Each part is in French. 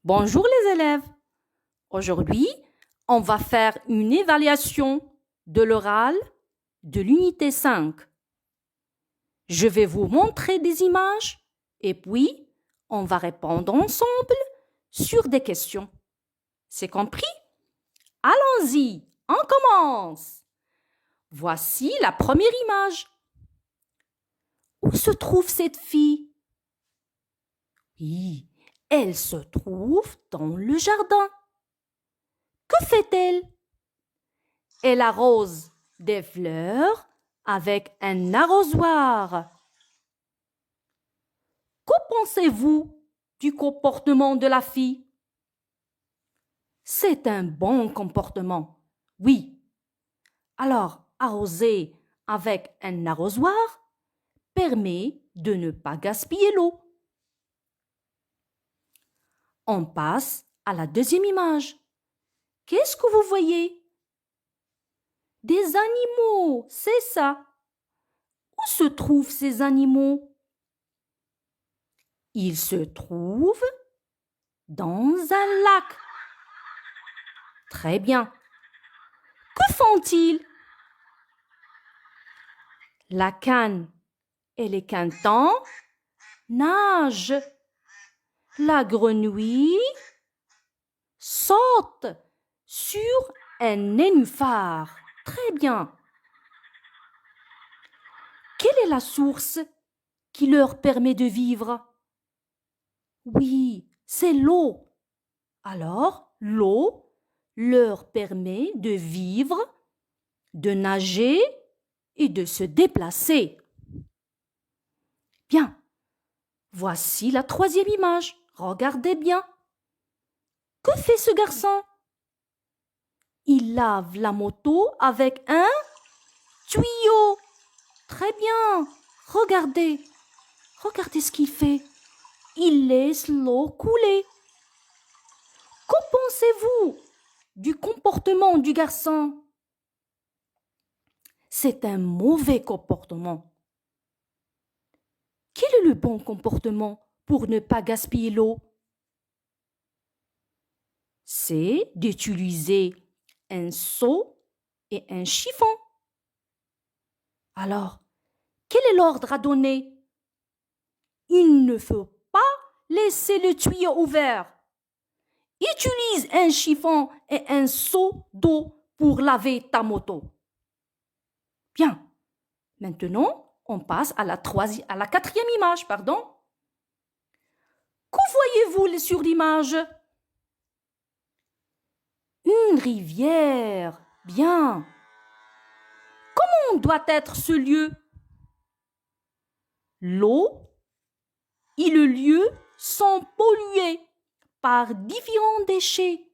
Bonjour les élèves. Aujourd'hui, on va faire une évaluation de l'oral de l'unité 5. Je vais vous montrer des images et puis on va répondre ensemble sur des questions. C'est compris? Allons-y, on commence. Voici la première image. Où se trouve cette fille? Oui, elle se trouve dans le jardin. Que fait-elle? Elle arrose des fleurs avec un arrosoir. Que pensez-vous du comportement de la fille? C'est un bon comportement, oui. Alors, arroser avec un arrosoir permet de ne pas gaspiller l'eau. On passe à la deuxième image. Qu'est-ce que vous voyez? Des animaux, c'est ça. Où se trouvent ces animaux? Ils se trouvent dans un lac. Très bien. Que font-ils? La canne et les cantons nagent. La grenouille saute sur un nénuphar. Très bien. Quelle est la source qui leur permet de vivre? Oui, c'est l'eau. Alors, l'eau leur permet de vivre, de nager et de se déplacer. Bien. Voici la troisième image. Regardez bien. Que fait ce garçon? Il lave la moto avec un tuyau. Très bien. Regardez. Regardez ce qu'il fait. Il laisse l'eau couler. Que pensez-vous du comportement du garçon? C'est un mauvais comportement. Quel est le bon comportement pour ne pas gaspiller l'eau? C'est d'utiliser un seau et un chiffon. Alors, quel est l'ordre à donner? Il ne faut pas laisser le tuyau ouvert. Utilise un chiffon et un seau d'eau pour laver ta moto. Bien. Maintenant, on passe à la quatrième image, pardon. Que voyez-vous sur l'image? Une rivière. Bien. Comment doit être ce lieu? L'eau et le lieu sont pollués par différents déchets.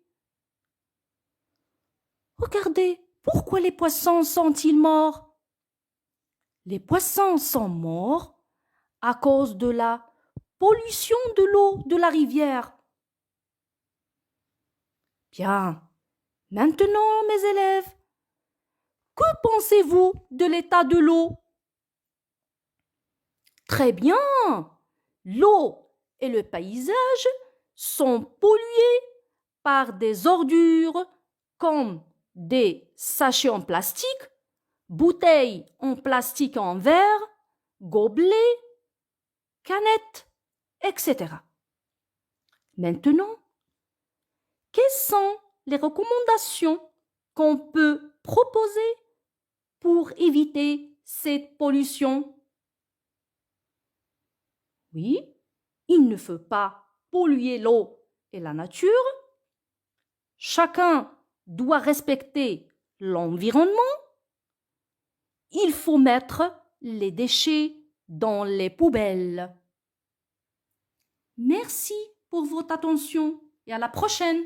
Regardez, pourquoi les poissons sont-ils morts? Les poissons sont morts à cause de la pollution de l'eau de la rivière. Bien. Maintenant, mes élèves, que pensez-vous de l'état de l'eau? Très bien. L'eau et le paysage sont pollués par des ordures comme des sachets en plastique, bouteilles en plastique en verre, gobelets, canettes, etc. Maintenant, quelles sont les recommandations qu'on peut proposer pour éviter cette pollution? Oui, il ne faut pas polluer l'eau et la nature. Chacun doit respecter l'environnement. Il faut mettre les déchets dans les poubelles. Merci pour votre attention et à la prochaine.